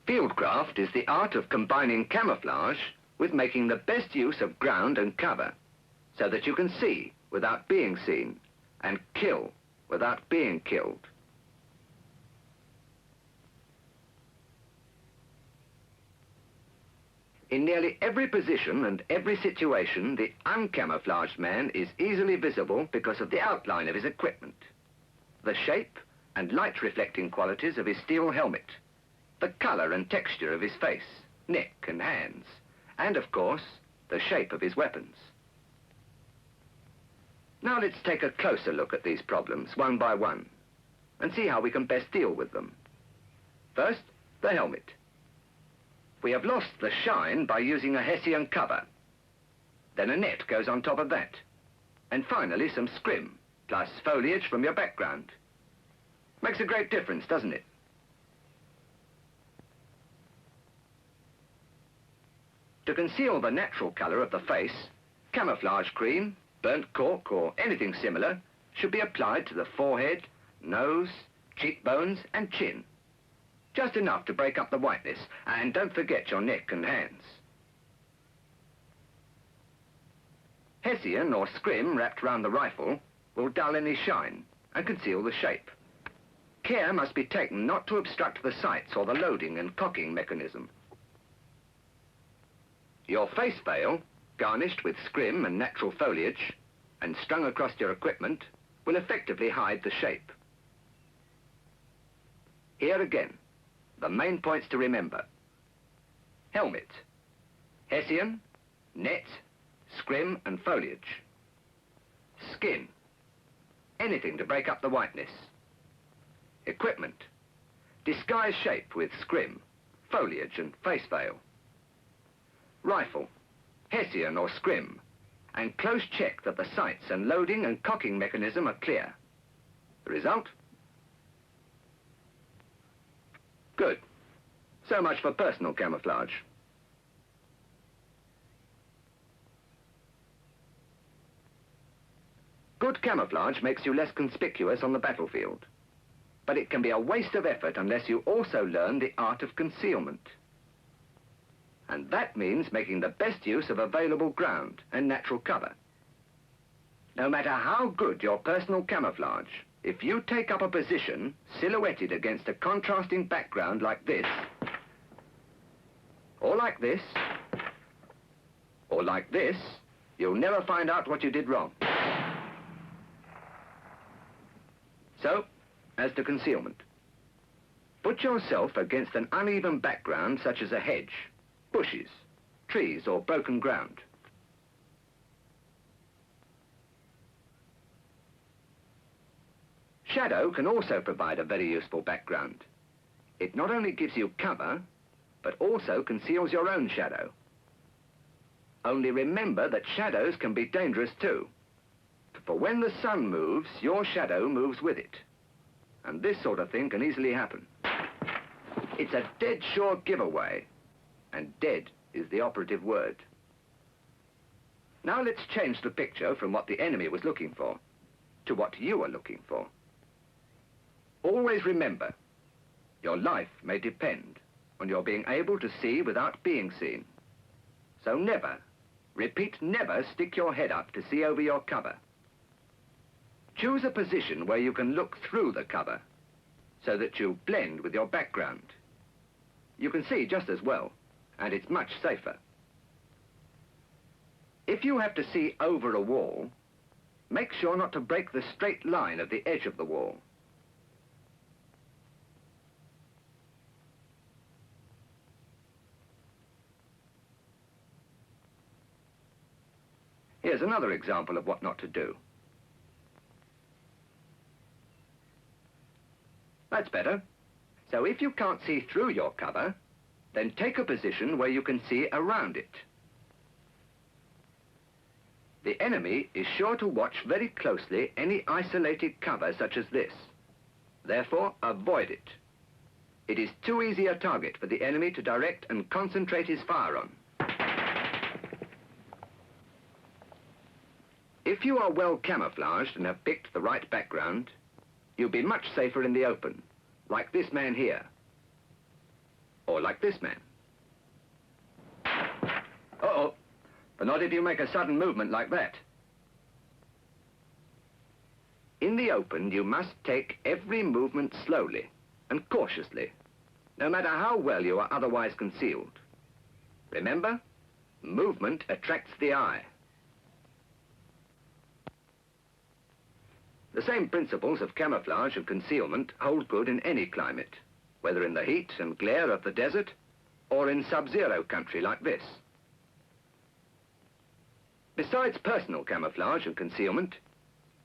Fieldcraft is the art of combining camouflage with making the best use of ground and cover, so that you can see without being seen and kill without being killed. In nearly every position and every situation, the uncamouflaged man is easily visible because of the outline of his equipment, the shape and light-reflecting qualities of his steel helmet, the color and texture of his face, neck and hands, and of course, the shape of his weapons. Now let's take a closer look at these problems one by one and see how we can best deal with them. First, the helmet. We have lost the shine by using a Hessian cover. Then a net goes on top of that. And finally some scrim, plus foliage from your background. Makes a great difference, doesn't it? To conceal the natural color of the face, camouflage cream, burnt cork or anything similar should be applied to the forehead, nose, cheekbones and chin. Just enough to break up the whiteness, and don't forget your neck and hands. Hessian or scrim wrapped round the rifle will dull any shine and conceal the shape. Care must be taken not to obstruct the sights or the loading and cocking mechanism. Your face veil, garnished with scrim and natural foliage, and strung across your equipment, will effectively hide the shape. Here again, the main points to remember. Helmet, Hessian, net, scrim and foliage. Skin, anything to break up the whiteness. Equipment, disguise shape with scrim, foliage and face veil. Rifle, Hessian or scrim, and close check that the sights and loading and cocking mechanism are clear. The result? Good. So much for personal camouflage. Good camouflage makes you less conspicuous on the battlefield, but it can be a waste of effort unless you also learn the art of concealment. And that means making the best use of available ground and natural cover. No matter how good your personal camouflage, if you take up a position silhouetted against a contrasting background like this, or like this, or like this, you'll never find out what you did wrong. So, as to concealment, put yourself against an uneven background such as a hedge, bushes, trees, or broken ground. Shadow can also provide a very useful background. It not only gives you cover, but also conceals your own shadow. Only remember that shadows can be dangerous too. For when the sun moves, your shadow moves with it. And this sort of thing can easily happen. It's a dead sure giveaway, and dead is the operative word. Now let's change the picture from what the enemy was looking for to what you are looking for. Always remember, your life may depend on your being able to see without being seen. So never, repeat never, stick your head up to see over your cover. Choose a position where you can look through the cover so that you blend with your background. You can see just as well, and it's much safer. If you have to see over a wall, make sure not to break the straight line of the edge of the wall. Here's another example of what not to do. That's better. So if you can't see through your cover, then take a position where you can see around it. The enemy is sure to watch very closely any isolated cover such as this. Therefore, avoid it. It is too easy a target for the enemy to direct and concentrate his fire on. If you are well camouflaged and have picked the right background, you'll be much safer in the open, like this man here. or like this man. Uh-oh, but not if you make a sudden movement like that. In the open, you must take every movement slowly and cautiously, no matter how well you are otherwise concealed. Remember, movement attracts the eye. The same principles of camouflage and concealment hold good in any climate, whether in the heat and glare of the desert or in sub-zero country like this. Besides personal camouflage and concealment,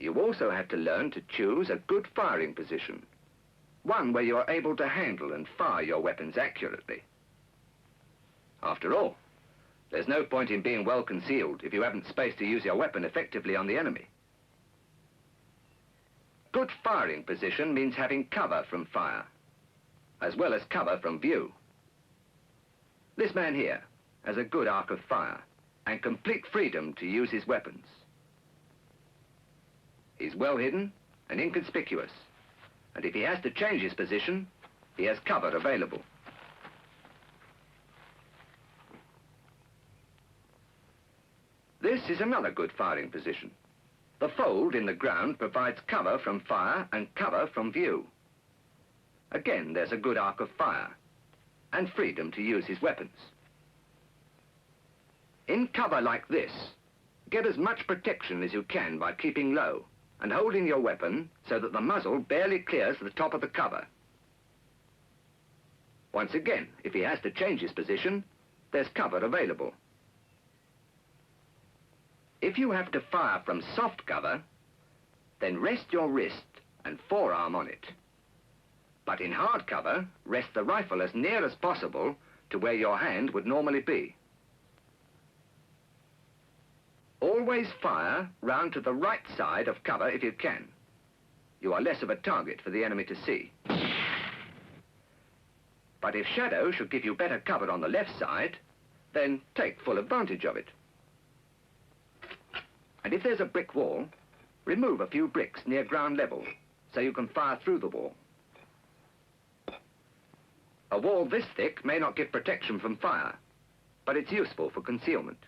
you also have to learn to choose a good firing position, one where you are able to handle and fire your weapons accurately. After all, there's no point in being well concealed if you haven't space to use your weapon effectively on the enemy. Good firing position means having cover from fire, as well as cover from view. This man here has a good arc of fire and complete freedom to use his weapons. He's well hidden and inconspicuous, and if he has to change his position, he has cover available. This is another good firing position. The fold in the ground provides cover from fire and cover from view. Again, there's a good arc of fire and freedom to use his weapons. In cover like this, get as much protection as you can by keeping low and holding your weapon so that the muzzle barely clears the top of the cover. Once again, if he has to change his position, there's cover available. If you have to fire from soft cover, then rest your wrist and forearm on it. But in hard cover, rest the rifle as near as possible to where your hand would normally be. Always fire round to the right side of cover if you can. You are less of a target for the enemy to see. But if shadow should give you better cover on the left side, then take full advantage of it. And if there's a brick wall, remove a few bricks near ground level so you can fire through the wall. A wall this thick may not give protection from fire, but it's useful for concealment.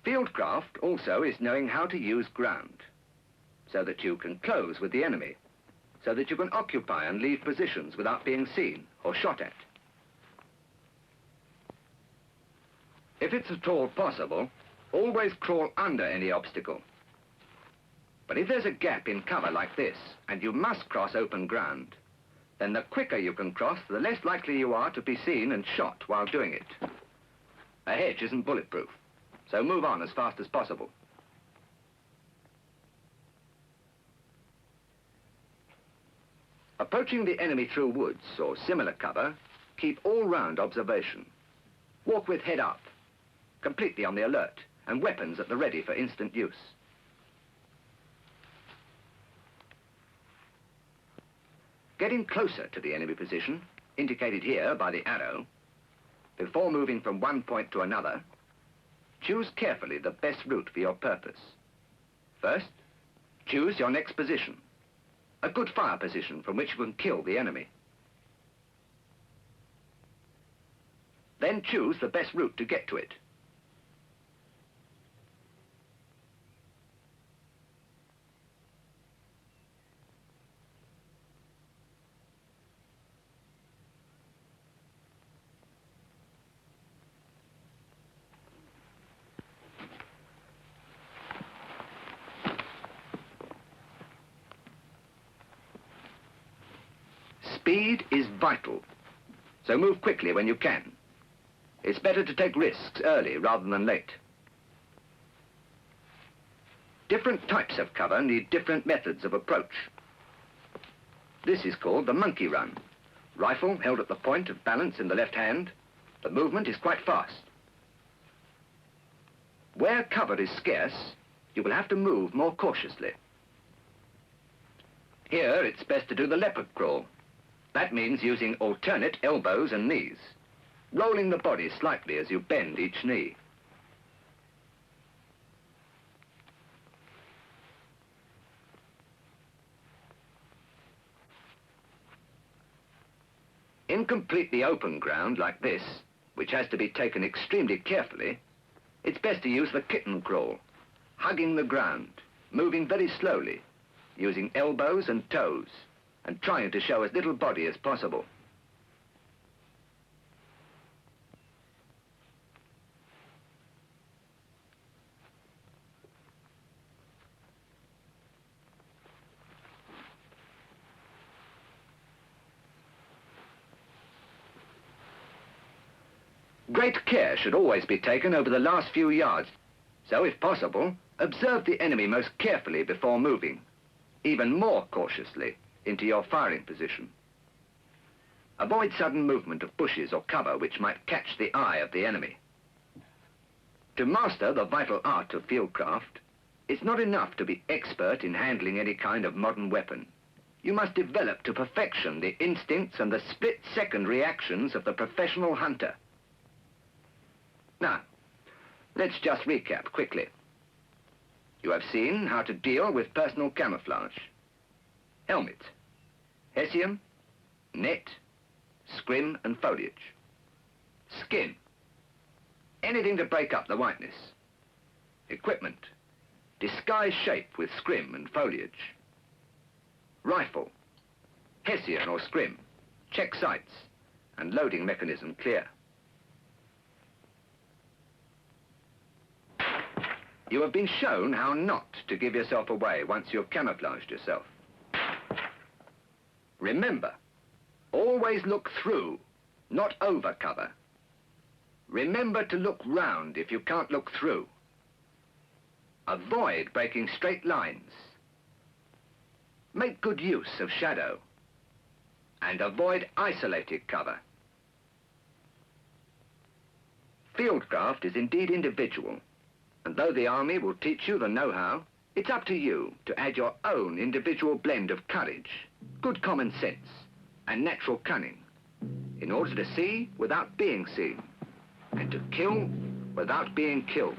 Fieldcraft also is knowing how to use ground, so that you can close with the enemy, so that you can occupy and leave positions without being seen or shot at. If it's at all possible, always crawl under any obstacle. But if there's a gap in cover like this, and you must cross open ground, then the quicker you can cross, the less likely you are to be seen and shot while doing it. A hedge isn't bulletproof, so move on as fast as possible. Approaching the enemy through woods or similar cover, keep all-round observation. Walk with head up, completely on the alert, and weapons at the ready for instant use. Getting closer to the enemy position, indicated here by the arrow, before moving from one point to another, choose carefully the best route for your purpose. First, choose your next position, a good fire position from which you can kill the enemy. Then choose the best route to get to it. Speed is vital, so move quickly when you can. It's better to take risks early rather than late. Different types of cover need different methods of approach. This is called the monkey run. Rifle held at the point of balance in the left hand. The movement is quite fast. Where cover is scarce, you will have to move more cautiously. Here, it's best to do the leopard crawl. That means using alternate elbows and knees, rolling the body slightly as you bend each knee. In completely open ground like this, which has to be taken extremely carefully, it's best to use the kitten crawl, hugging the ground, moving very slowly, using elbows and toes, and trying to show as little body as possible. Great care should always be taken over the last few yards, so if possible, observe the enemy most carefully before moving, even more cautiously, into your firing position. Avoid sudden movement of bushes or cover which might catch the eye of the enemy. To master the vital art of fieldcraft, it's not enough to be expert in handling any kind of modern weapon. You must develop to perfection the instincts and the split-second reactions of the professional hunter. Now, let's just recap quickly. You have seen how to deal with personal camouflage. Helmet, hessian, net, scrim and foliage. Skin, anything to break up the whiteness. Equipment, disguise shape with scrim and foliage. Rifle, hessian or scrim, check sights, and loading mechanism clear. You have been shown how not to give yourself away once you've camouflaged yourself. Remember, always look through, not over cover. Remember to look round if you can't look through. Avoid breaking straight lines. Make good use of shadow. And avoid isolated cover. Fieldcraft is indeed individual. And though the army will teach you the know-how, it's up to you to add your own individual blend of courage, good common sense, and natural cunning, in order to see without being seen, and to kill without being killed.